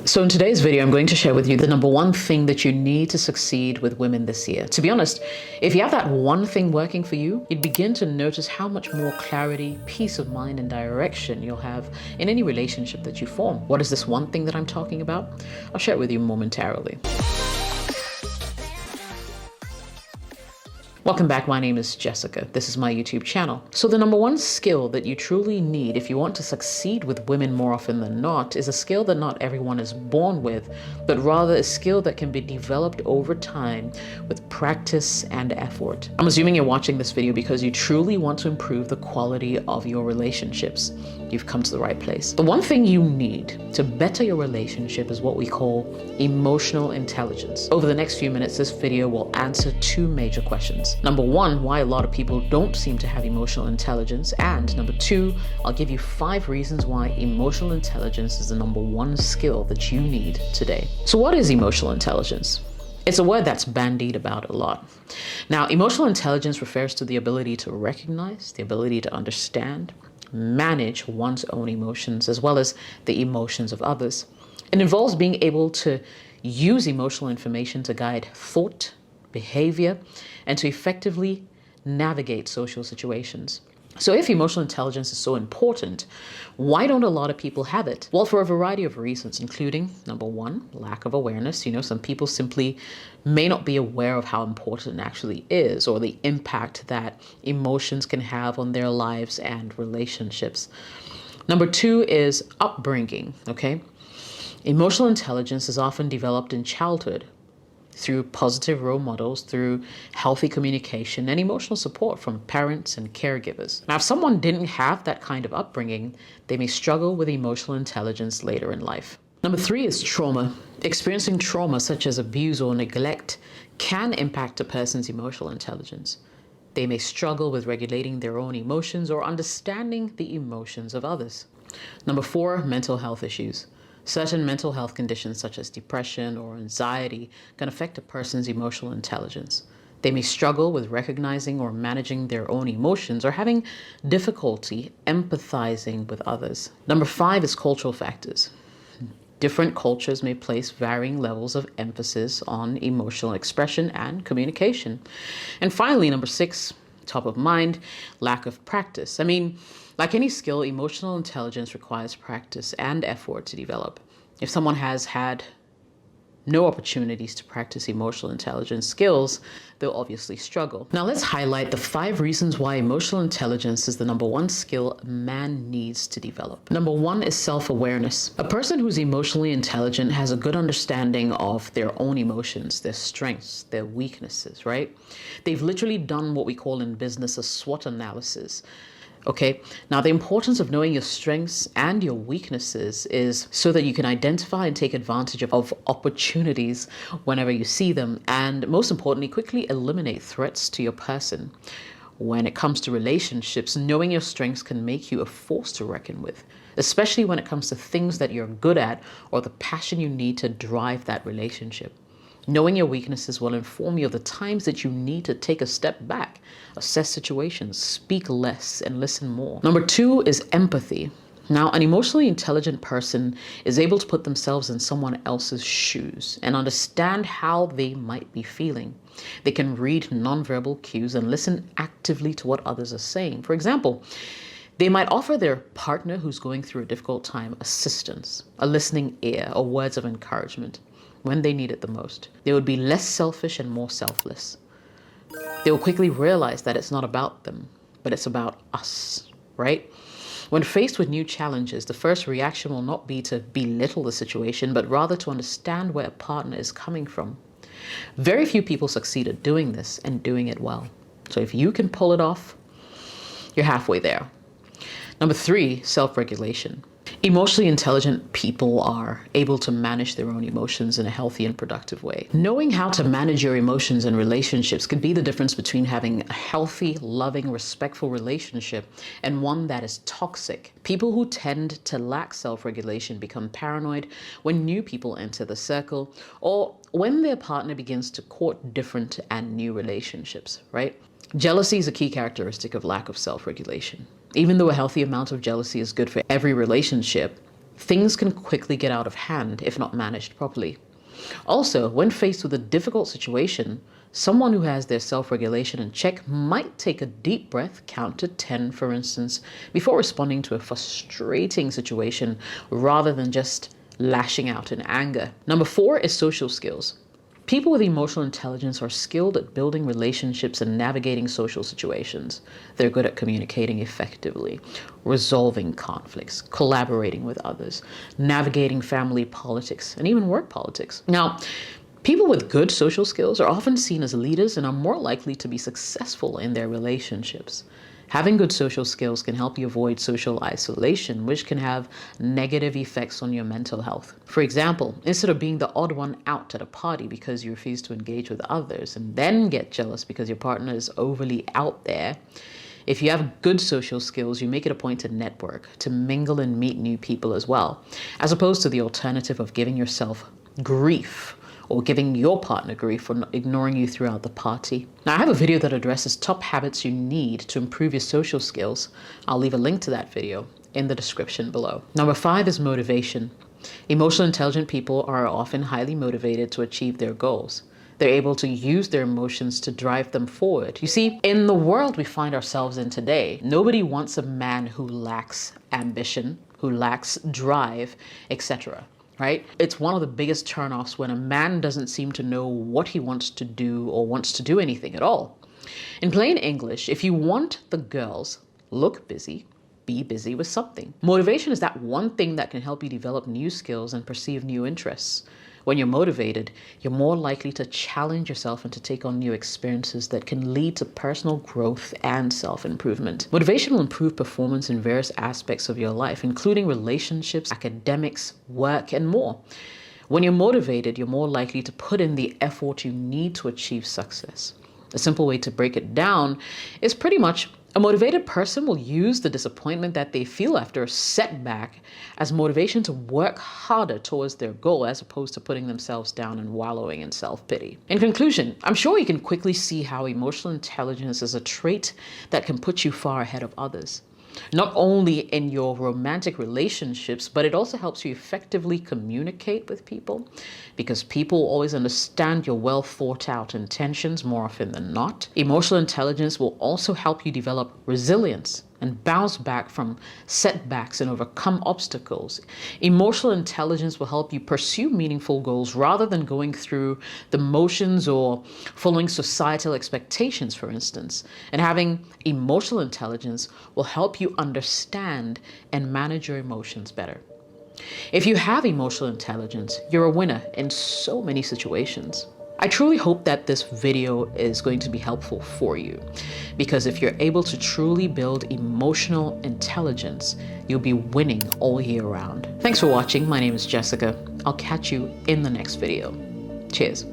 So in today's video, I'm going to share with you the number one thing that you need to succeed with women this year. To be honest, if you have that one thing working for you, you'd begin to notice how much more clarity, peace of mind, and direction you'll have in any relationship that you form. What is this one thing that I'm talking about? I'll share it with you momentarily. Welcome back. My name is Jessica. This is my YouTube channel. So the number one skill that you truly need if you want to succeed with women more often than not is a skill that not everyone is born with, but rather a skill that can be developed over time with practice and effort. I'm assuming you're watching this video because you truly want to improve the quality of your relationships. You've come to the right place. The one thing you need to better your relationship is what we call emotional intelligence. Over the next few minutes, this video will answer two major questions. Number one, why a lot of people don't seem to have emotional intelligence. And number two, I'll give you 5 reasons why emotional intelligence is the number one skill that you need today. So what is emotional intelligence? It's a word that's bandied about a lot. Now, emotional intelligence refers to the ability to recognize, the ability to understand, manage one's own emotions, as well as the emotions of others. It involves being able to use emotional information to guide thought, behavior, and to effectively navigate social situations. So if emotional intelligence is so important, why don't a lot of people have it? Well, for a variety of reasons, including number one, lack of awareness. Some people simply may not be aware of how important it actually is, or the impact that emotions can have on their lives and relationships. Number two is upbringing, okay? Emotional intelligence is often developed in childhood through positive role models, through healthy communication and emotional support from parents and caregivers. Now, if someone didn't have that kind of upbringing, they may struggle with emotional intelligence later in life. Number 3 is trauma. Experiencing trauma such as abuse or neglect can impact a person's emotional intelligence. They may struggle with regulating their own emotions or understanding the emotions of others. Number 4, mental health issues. Certain mental health conditions such as depression or anxiety can affect a person's emotional intelligence. They may struggle with recognizing or managing their own emotions or having difficulty empathizing with others. Number 5 is cultural factors. Different cultures may place varying levels of emphasis on emotional expression and communication. And finally, number 6, top of mind, lack of practice. Like any skill, emotional intelligence requires practice and effort to develop. If someone has had no opportunities to practice emotional intelligence skills, they'll obviously struggle. Now let's highlight the 5 reasons why emotional intelligence is the number one skill a man needs to develop. Number 1 is self-awareness. A person who's emotionally intelligent has a good understanding of their own emotions, their strengths, their weaknesses, right? They've literally done what we call in business a SWOT analysis. Okay, now the importance of knowing your strengths and your weaknesses is so that you can identify and take advantage of opportunities whenever you see them, and most importantly, quickly eliminate threats to your person. When it comes to relationships, knowing your strengths can make you a force to reckon with, especially when it comes to things that you're good at or the passion you need to drive that relationship. Knowing your weaknesses will inform you of the times that you need to take a step back, assess situations, speak less, and listen more. Number 2 is empathy. Now, an emotionally intelligent person is able to put themselves in someone else's shoes and understand how they might be feeling. They can read nonverbal cues and listen actively to what others are saying. For example, they might offer their partner who's going through a difficult time assistance, a listening ear, or words of encouragement when they need it the most. They would be less selfish and more selfless. They will quickly realize that it's not about them, but it's about us, right? When faced with new challenges, the first reaction will not be to belittle the situation, but rather to understand where a partner is coming from. Very few people succeed at doing this and doing it well. So if you can pull it off, you're halfway there. Number 3, self-regulation. Emotionally intelligent people are able to manage their own emotions in a healthy and productive way. Knowing how to manage your emotions in relationships could be the difference between having a healthy, loving, respectful relationship and one that is toxic. People who tend to lack self-regulation become paranoid when new people enter the circle or when their partner begins to court different and new relationships, right? Jealousy is a key characteristic of lack of self-regulation. Even though a healthy amount of jealousy is good for every relationship, things can quickly get out of hand if not managed properly. Also, when faced with a difficult situation, someone who has their self-regulation in check might take a deep breath, count to 10 for instance, before responding to a frustrating situation rather than just lashing out in anger. Number 4 is social skills. People with emotional intelligence are skilled at building relationships and navigating social situations. They're good at communicating effectively, resolving conflicts, collaborating with others, navigating family politics, and even work politics. Now, people with good social skills are often seen as leaders and are more likely to be successful in their relationships. Having good social skills can help you avoid social isolation, which can have negative effects on your mental health. For example, instead of being the odd one out at a party because you refuse to engage with others and then get jealous because your partner is overly out there, if you have good social skills, you make it a point to network, to mingle and meet new people as well, as opposed to the alternative of giving yourself grief or giving your partner grief for ignoring you throughout the party. Now, I have a video that addresses top habits you need to improve your social skills. I'll leave a link to that video in the description below. Number 5 is motivation. Emotionally intelligent people are often highly motivated to achieve their goals. They're able to use their emotions to drive them forward. You see, in the world we find ourselves in today, nobody wants a man who lacks ambition, who lacks drive, etc. Right? It's one of the biggest turnoffs when a man doesn't seem to know what he wants to do or wants to do anything at all. In plain English, if you want the girls, look busy, be busy with something. Motivation is that one thing that can help you develop new skills and perceive new interests. When you're motivated, you're more likely to challenge yourself and to take on new experiences that can lead to personal growth and self-improvement. Motivation will improve performance in various aspects of your life, including relationships, academics, work, and more. When you're motivated, you're more likely to put in the effort you need to achieve success. A simple way to break it down is pretty much a motivated person will use the disappointment that they feel after a setback as motivation to work harder towards their goal, as opposed to putting themselves down and wallowing in self-pity. In conclusion, I'm sure you can quickly see how emotional intelligence is a trait that can put you far ahead of others. Not only in your romantic relationships, but it also helps you effectively communicate with people, because people always understand your well thought out intentions more often than not. Emotional intelligence will also help you develop resilience and bounce back from setbacks and overcome obstacles. Emotional intelligence will help you pursue meaningful goals rather than going through the motions or following societal expectations, for instance. And having emotional intelligence will help you understand and manage your emotions better. If you have emotional intelligence, you're a winner in so many situations. I truly hope that this video is going to be helpful for you, because if you're able to truly build emotional intelligence, you'll be winning all year round. Thanks for watching. My name is Jessica. I'll catch you in the next video. Cheers.